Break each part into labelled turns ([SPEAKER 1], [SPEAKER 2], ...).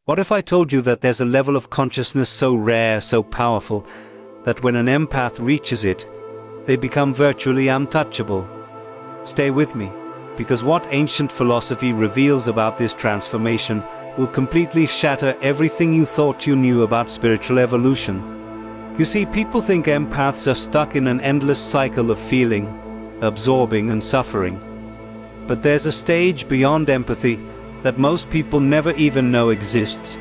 [SPEAKER 1] What if I told you that there's a level of consciousness so rare, so powerful, that when an empath reaches it, they become virtually untouchable? Stay with me, because what ancient philosophy reveals about this transformation will completely shatter everything you thought you knew about spiritual evolution. You see, people think empaths are stuck in an endless cycle of feeling, absorbing and suffering. But there's a stage beyond empathy that most people never even know exists,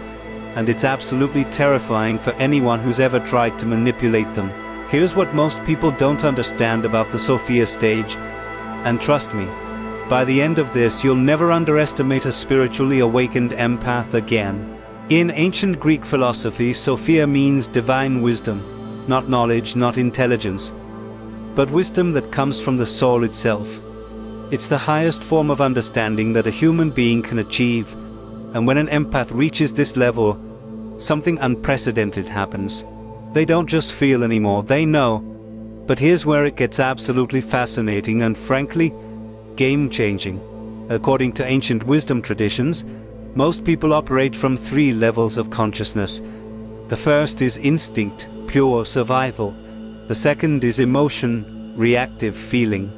[SPEAKER 1] and it's absolutely terrifying for anyone who's ever tried to manipulate them. Here's what most people don't understand about the Sophia stage, and trust me, by the end of this you'll never underestimate a spiritually awakened empath again. In ancient Greek philosophy, Sophia means divine wisdom, not knowledge, not intelligence, but wisdom that comes from the soul itself. It's the highest form of understanding that a human being can achieve, and when an empath reaches this level, something unprecedented happens. They don't just feel anymore, they know. But here's where it gets absolutely fascinating and, frankly, game-changing. According to ancient wisdom traditions, most people operate from 3 levels of consciousness. The first is instinct, pure survival. The second is emotion, reactive feeling.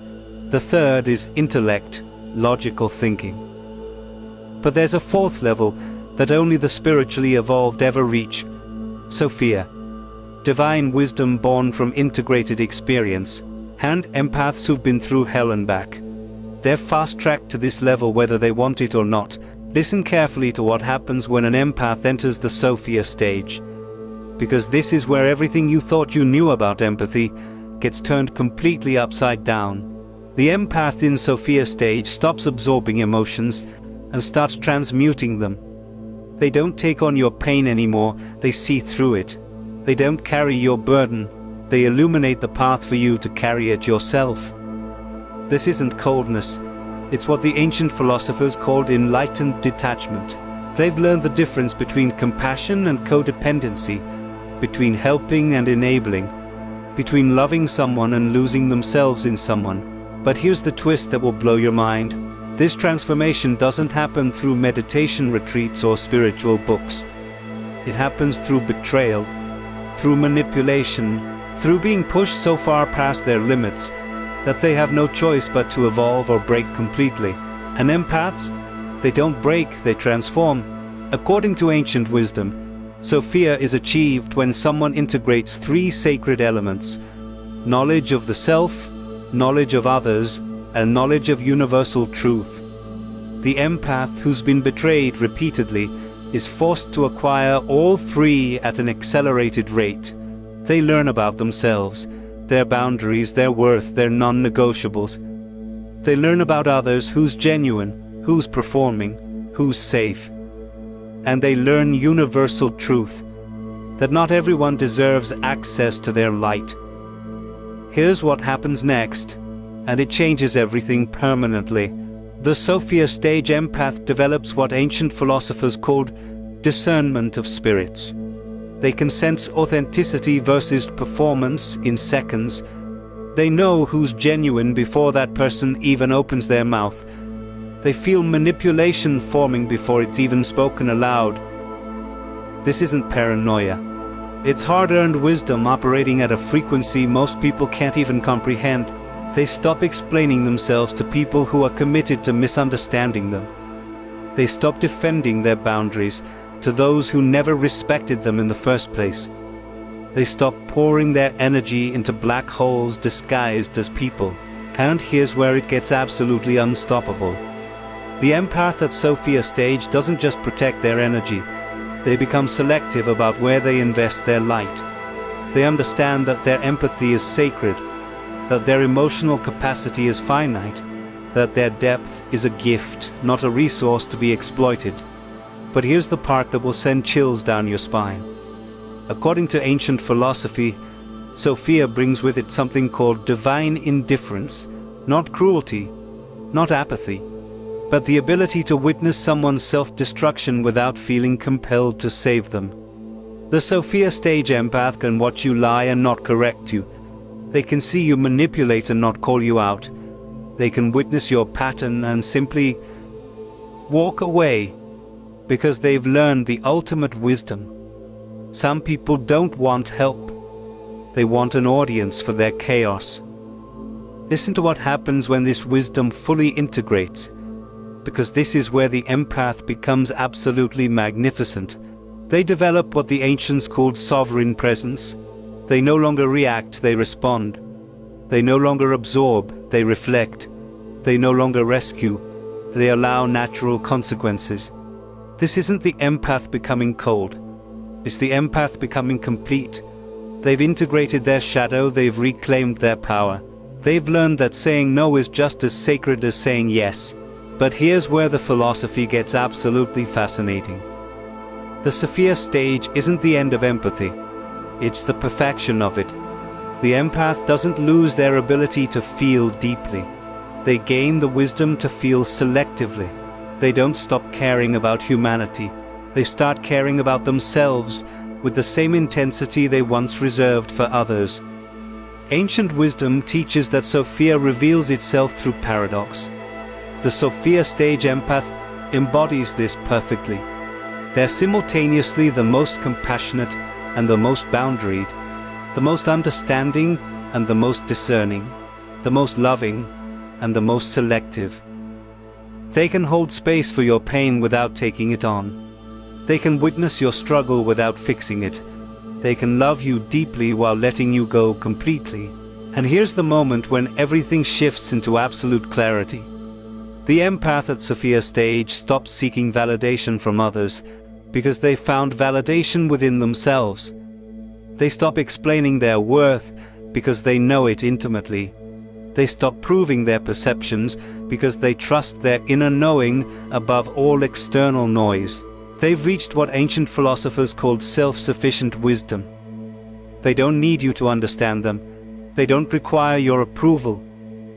[SPEAKER 1] The third is intellect, logical thinking. But there's a 4th level that only the spiritually evolved ever reach: Sophia. Divine wisdom born from integrated experience, and empaths who've been through hell and back. They're fast-tracked to this level whether they want it or not. Listen carefully to what happens when an empath enters the Sophia stage, because this is where everything you thought you knew about empathy gets turned completely upside down. The empath in Sophia stage stops absorbing emotions and starts transmuting them. They don't take on your pain anymore, they see through it. They don't carry your burden, they illuminate the path for you to carry it yourself. This isn't coldness, it's what the ancient philosophers called enlightened detachment. They've learned the difference between compassion and codependency, between helping and enabling, between loving someone and losing themselves in someone. But here's the twist that will blow your mind. This transformation doesn't happen through meditation retreats or spiritual books. It happens through betrayal, through manipulation, through being pushed so far past their limits that they have no choice but to evolve or break completely. And empaths? They don't break, they transform. According to ancient wisdom, Sophia is achieved when someone integrates 3 sacred elements: knowledge of the self, knowledge of others, and knowledge of universal truth. The empath who's been betrayed repeatedly is forced to acquire all 3 at an accelerated rate. They learn about themselves, their boundaries, their worth, their non-negotiables. They learn about others, who's genuine, who's performing, who's safe. And they learn universal truth, that not everyone deserves access to their light. Here's what happens next, and it changes everything permanently. The Sophia stage empath develops what ancient philosophers called discernment of spirits. They can sense authenticity versus performance in seconds. They know who's genuine before that person even opens their mouth. They feel manipulation forming before it's even spoken aloud. This isn't paranoia. It's hard-earned wisdom operating at a frequency most people can't even comprehend. They stop explaining themselves to people who are committed to misunderstanding them. They stop defending their boundaries to those who never respected them in the first place. They stop pouring their energy into black holes disguised as people. And here's where it gets absolutely unstoppable. The empath at Sophia stage doesn't just protect their energy. They become selective about where they invest their light. They understand that their empathy is sacred, that their emotional capacity is finite, that their depth is a gift, not a resource to be exploited. But here's the part that will send chills down your spine. According to ancient philosophy, Sophia brings with it something called divine indifference, not cruelty, not apathy, but the ability to witness someone's self-destruction without feeling compelled to save them. The Sophia stage empath can watch you lie and not correct you. They can see you manipulate and not call you out. They can witness your pattern and simply walk away, because they've learned the ultimate wisdom. Some people don't want help. They want an audience for their chaos. Listen to what happens when this wisdom fully integrates, because this is where the empath becomes absolutely magnificent. They develop what the ancients called sovereign presence. They no longer react, they respond. They no longer absorb, they reflect. They no longer rescue, they allow natural consequences. This isn't the empath becoming cold. It's the empath becoming complete. They've integrated their shadow, they've reclaimed their power. They've learned that saying no is just as sacred as saying yes. But here's where the philosophy gets absolutely fascinating. The Sophia stage isn't the end of empathy. It's the perfection of it. The empath doesn't lose their ability to feel deeply. They gain the wisdom to feel selectively. They don't stop caring about humanity. They start caring about themselves with the same intensity they once reserved for others. Ancient wisdom teaches that Sophia reveals itself through paradox. The Sophia stage empath embodies this perfectly. They're simultaneously the most compassionate and the most boundaried, the most understanding and the most discerning, the most loving and the most selective. They can hold space for your pain without taking it on. They can witness your struggle without fixing it. They can love you deeply while letting you go completely. And here's the moment when everything shifts into absolute clarity. The empath at Sophia stage stops seeking validation from others because they found validation within themselves. They stop explaining their worth because they know it intimately. They stop proving their perceptions because they trust their inner knowing above all external noise. They've reached what ancient philosophers called self-sufficient wisdom. They don't need you to understand them. They don't require your approval.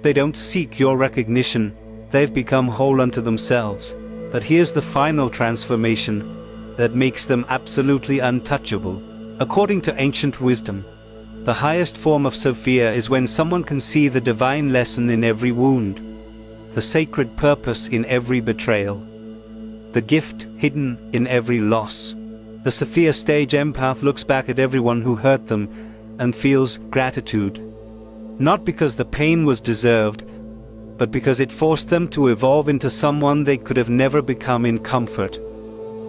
[SPEAKER 1] They don't seek your recognition. They've become whole unto themselves. But here's the final transformation that makes them absolutely untouchable. According to ancient wisdom, the highest form of Sophia is when someone can see the divine lesson in every wound, the sacred purpose in every betrayal, the gift hidden in every loss. The Sophia stage empath looks back at everyone who hurt them and feels gratitude, not because the pain was deserved, but because it forced them to evolve into someone they could have never become in comfort.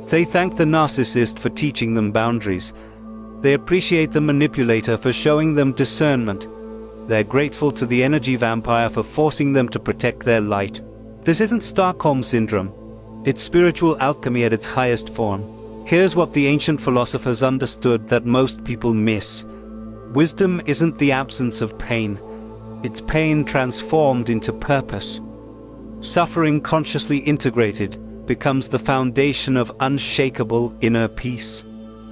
[SPEAKER 1] They thank the narcissist for teaching them boundaries. They appreciate the manipulator for showing them discernment. They're grateful to the energy vampire for forcing them to protect their light. This isn't Stockholm Syndrome. It's spiritual alchemy at its highest form. Here's what the ancient philosophers understood that most people miss. Wisdom isn't the absence of pain. It's pain transformed into purpose. Suffering consciously integrated becomes the foundation of unshakable inner peace.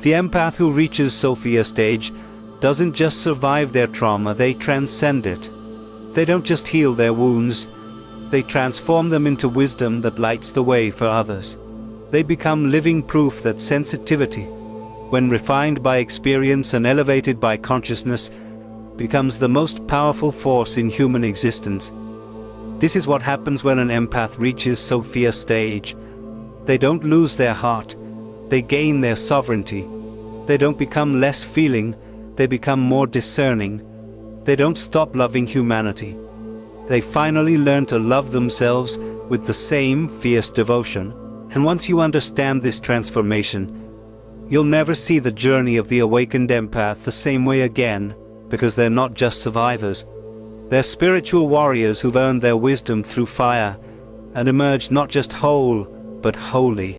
[SPEAKER 1] The empath who reaches Sophia stage doesn't just survive their trauma, they transcend it. They don't just heal their wounds, they transform them into wisdom that lights the way for others. They become living proof that sensitivity, when refined by experience and elevated by consciousness, becomes the most powerful force in human existence. This is what happens when an empath reaches Sophia stage. They don't lose their heart, they gain their sovereignty. They don't become less feeling, they become more discerning. They don't stop loving humanity. They finally learn to love themselves with the same fierce devotion. And once you understand this transformation, you'll never see the journey of the awakened empath the same way again, because they're not just survivors. They're spiritual warriors who've earned their wisdom through fire and emerged not just whole, but holy.